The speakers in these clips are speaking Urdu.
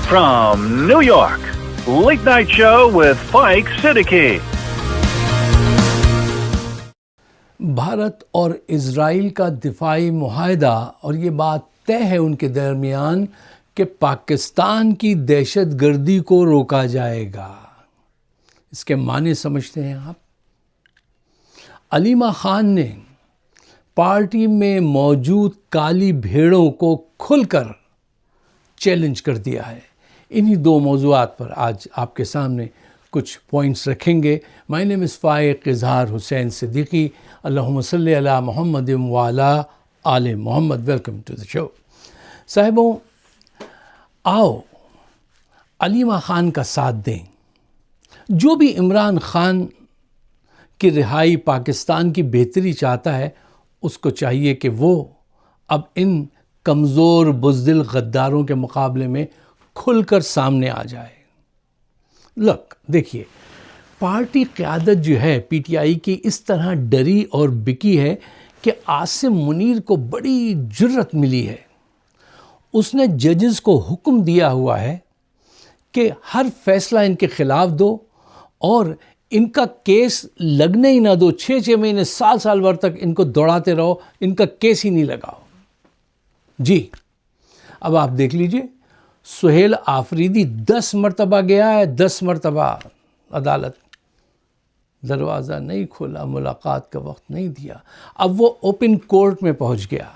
from New York, Late Night Show with Spike Siddiqui. Bharat اور اسرائیل کا دفاعی معاہدہ اور یہ بات طے ہے ان کے درمیان کہ پاکستان کی دہشت گردی کو روکا جائے گا. اس کے معنی سمجھتے ہیں آپ؟ علیمہ خان نے پارٹی میں موجود کالی بھیڑوں کو کھل کر چیلنج کر دیا ہے. انہی دو موضوعات پر آج آپ کے سامنے کچھ پوائنٹس رکھیں گے. مائی نیم از فائق اظہار حسین صدیقی. اللہم صلی علی محمد وعلی آل محمد. ویلکم ٹو دا شو. صاحبوں، آؤ علیمہ خان کا ساتھ دیں. جو بھی عمران خان کی رہائی، پاکستان کی بہتری چاہتا ہے، اس کو چاہیے کہ وہ اب ان کمزور بزدل غداروں کے مقابلے میں کھل کر سامنے آ جائے. دیکھیے، پارٹی قیادت جو ہے پی ٹی آئی کی اس طرح ڈری اور بکی ہے کہ عاصم منیر کو بڑی جرت ملی ہے. اس نے ججز کو حکم دیا ہوا ہے کہ ہر فیصلہ ان کے خلاف دو اور ان کا کیس لگنے ہی نہ دو. 6 مہینے، سال بھر تک ان کو دوڑاتے رہو، ان کا کیس ہی نہیں لگاؤ. جی، اب آپ دیکھ لیجئے، سہیل آفریدی 10 مرتبہ گیا ہے، 10 مرتبہ عدالت. دروازہ نہیں کھولا، ملاقات کا وقت نہیں دیا. اب وہ اوپن کورٹ میں پہنچ گیا.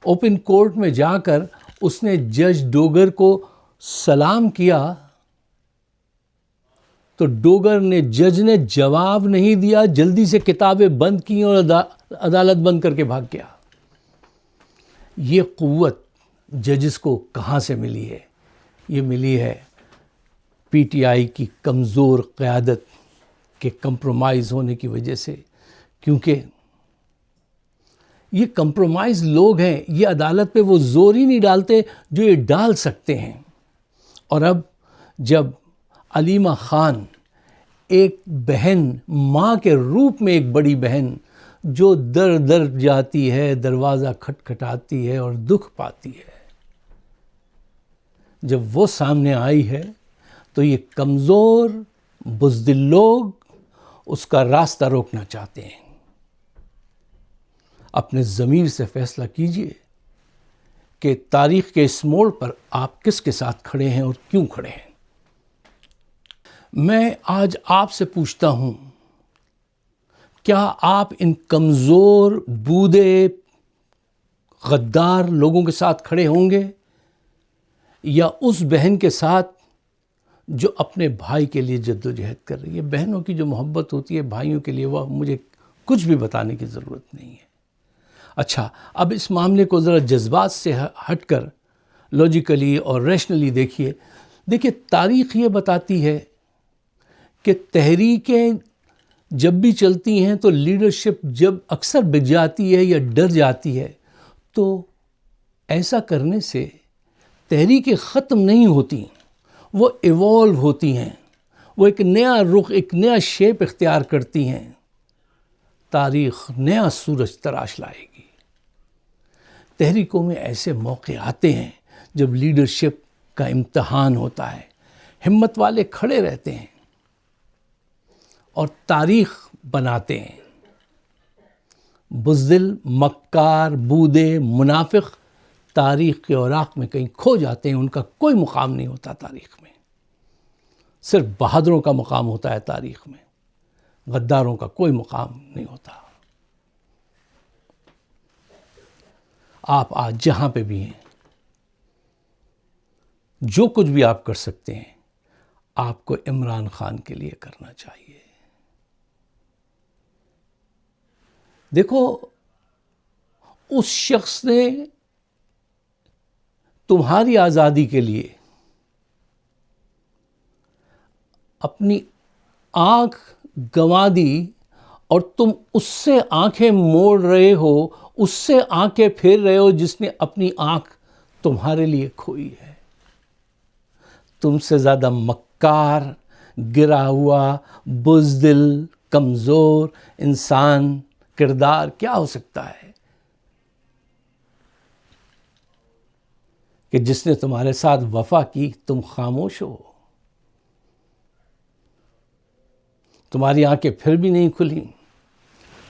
اوپن کورٹ میں جا کر اس نے جج ڈوگر کو سلام کیا تو ڈوگر نے، جج نے جواب نہیں دیا، جلدی سے کتابیں بند کی اور عدالت بند کر کے بھاگ گیا. یہ قوت ججز کو کہاں سے ملی ہے؟ یہ ملی ہے پی ٹی آئی کی کمزور قیادت کے کمپرومائز ہونے کی وجہ سے. کیونکہ یہ کمپرومائز لوگ ہیں، یہ عدالت پہ وہ زور ہی نہیں ڈالتے جو یہ ڈال سکتے ہیں. اور اب جب علیمہ خان ایک بہن، ماں کے روپ میں ایک بڑی بہن جو در در جاتی ہے، دروازہ کھٹکھٹاتی ہے اور دکھ پاتی ہے، جب وہ سامنے آئی ہے تو یہ کمزور بزدل لوگ اس کا راستہ روکنا چاہتے ہیں. اپنے ضمیر سے فیصلہ کیجئے کہ تاریخ کے اس موڑ پر آپ کس کے ساتھ کھڑے ہیں اور کیوں کھڑے ہیں. میں آج آپ سے پوچھتا ہوں، کیا آپ ان کمزور بودے غدار لوگوں کے ساتھ کھڑے ہوں گے یا اس بہن کے ساتھ جو اپنے بھائی کے لیے جدوجہد کر رہی ہے؟ بہنوں کی جو محبت ہوتی ہے بھائیوں کے لیے، وہ مجھے کچھ بھی بتانے کی ضرورت نہیں ہے. اچھا، اب اس معاملے کو ذرا جذبات سے ہٹ کر لاجیکلی اور ریشنلی دیکھیے. تاریخ یہ بتاتی ہے کہ تحریکیں جب بھی چلتی ہیں تو لیڈرشپ جب اکثر بک جاتی ہے یا ڈر جاتی ہے تو ایسا کرنے سے تحریکیں ختم نہیں ہوتی، وہ ایوالو ہوتی ہیں، وہ ایک نیا رخ، ایک نیا شیپ اختیار کرتی ہیں. تاریخ نیا سورج تراش لائے گی. تحریکوں میں ایسے موقع آتے ہیں جب لیڈرشپ کا امتحان ہوتا ہے. ہمت والے کھڑے رہتے ہیں اور تاریخ بناتے ہیں. بزدل، مکار، بودے، منافق تاریخ کے اوراق میں کہیں کھو جاتے ہیں. ان کا کوئی مقام نہیں ہوتا تاریخ میں. صرف بہادروں کا مقام ہوتا ہے تاریخ میں، غداروں کا کوئی مقام نہیں ہوتا. آپ آج جہاں پہ بھی ہیں، جو کچھ بھی آپ کر سکتے ہیں، آپ کو عمران خان کے لیے کرنا چاہیے. دیکھو، اس شخص نے تمہاری آزادی کے لیے اپنی آنکھ گنوا دی اور تم اس سے آنکھیں موڑ رہے ہو، اس سے آنکھیں پھیر رہے ہو جس نے اپنی آنکھ تمہارے لیے کھوئی ہے. تم سے زیادہ مکار، گرا ہوا، بزدل، کمزور انسان کردار کیا ہو سکتا ہے؟ کہ جس نے تمہارے ساتھ وفا کی تم خاموش ہو. تمہاری آنکھیں پھر بھی نہیں کھلیں.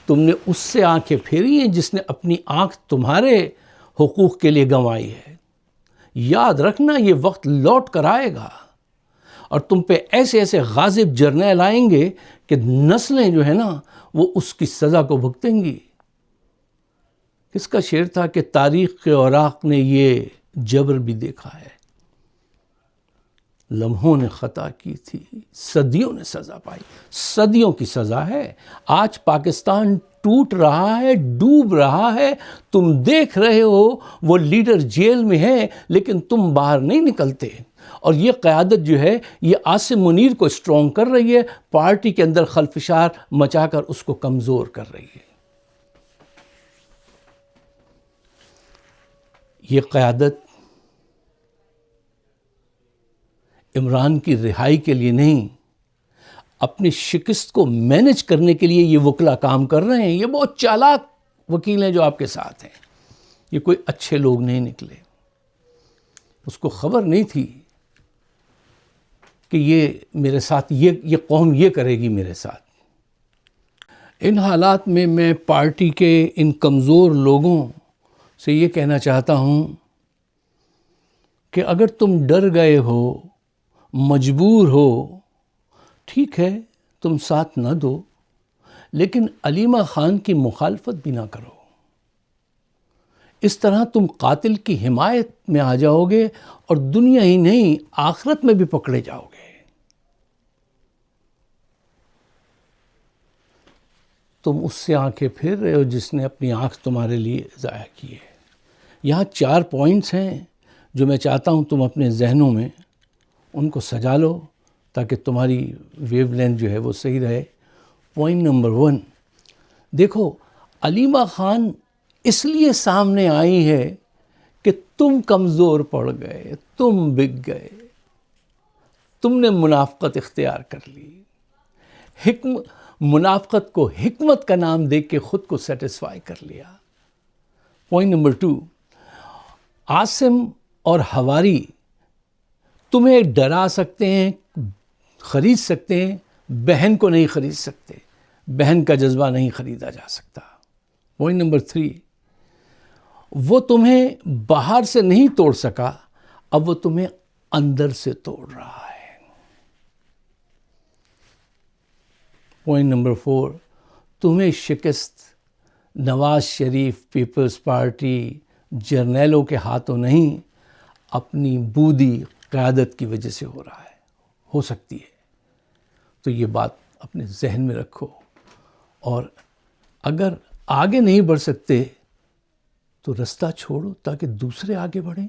تم نے اس سے آنکھیں پھیری ہیں جس نے اپنی آنکھ تمہارے حقوق کے لیے گنوائی ہے. یاد رکھنا یہ وقت لوٹ کر آئے گا اور تم پہ ایسے ایسے غاضب جرنیل آئیں گے کہ نسلیں جو ہے نا وہ اس کی سزا کو بھگتیں گی. کس کا شعر تھا کہ تاریخ کے اوراق نے یہ جبر بھی دیکھا ہے. لمحوں نے خطا کی تھی، صدیوں نے سزا پائی. صدیوں کی سزا ہے. آج پاکستان ٹوٹ رہا ہے، ڈوب رہا ہے. تم دیکھ رہے ہو وہ لیڈر جیل میں ہے لیکن تم باہر نہیں نکلتے. اور یہ قیادت جو ہے یہ عاصم منیر کو اسٹرانگ کر رہی ہے، پارٹی کے اندر خلفشار مچا کر اس کو کمزور کر رہی ہے. یہ قیادت عمران کی رہائی کے لیے نہیں، اپنی شکست کو مینج کرنے کے لیے یہ وکلا کام کر رہے ہیں. یہ بہت چالاک وکیل ہیں جو آپ کے ساتھ ہیں. یہ کوئی اچھے لوگ نہیں نکلے. اس کو خبر نہیں تھی کہ یہ میرے ساتھ یہ قوم یہ کرے گی میرے ساتھ. ان حالات میں میں پارٹی کے ان کمزور لوگوں سے یہ کہنا چاہتا ہوں کہ اگر تم ڈر گئے ہو، مجبور ہو، ٹھیک ہے تم ساتھ نہ دو، لیکن علیمہ خان کی مخالفت بھی نہ کرو. اس طرح تم قاتل کی حمایت میں آ جاؤ گے اور دنیا ہی نہیں آخرت میں بھی پکڑے جاؤ گے. تم اس سے آنکھیں پھیر رہے ہو جس نے اپنی آنکھ تمہارے لیے ضائع کی ہے. یہاں 4 پوائنٹس ہیں جو میں چاہتا ہوں تم اپنے ذہنوں میں ان کو سجا لو تاکہ تمہاری ویو لینتھ جو ہے وہ صحیح رہے. پوائنٹ نمبر 1، دیکھو علیمہ خان اس لیے سامنے آئی ہے کہ تم کمزور پڑ گئے، تم بک گئے، تم نے منافقت اختیار کر لی. منافقت کو حکمت کا نام دے کے خود کو سیٹسفائی کر لیا. پوائنٹ نمبر 2، عاصم اور حواری تمہیں ڈرا سکتے ہیں، خرید سکتے ہیں، بہن کو نہیں خرید سکتے. بہن کا جذبہ نہیں خریدا جا سکتا. پوائنٹ نمبر 3، وہ تمہیں باہر سے نہیں توڑ سکا، اب وہ تمہیں اندر سے توڑ رہا ہے. پوائنٹ نمبر 4، تمہیں شکست نواز شریف، پیپلز پارٹی، جرنیلوں کے ہاتھوں نہیں، اپنی بودی قیادت کی وجہ سے ہو رہا ہے، ہو سکتی ہے. تو یہ بات اپنے ذہن میں رکھو، اور اگر آگے نہیں بڑھ سکتے تو رستہ چھوڑو تاکہ دوسرے آگے بڑھیں.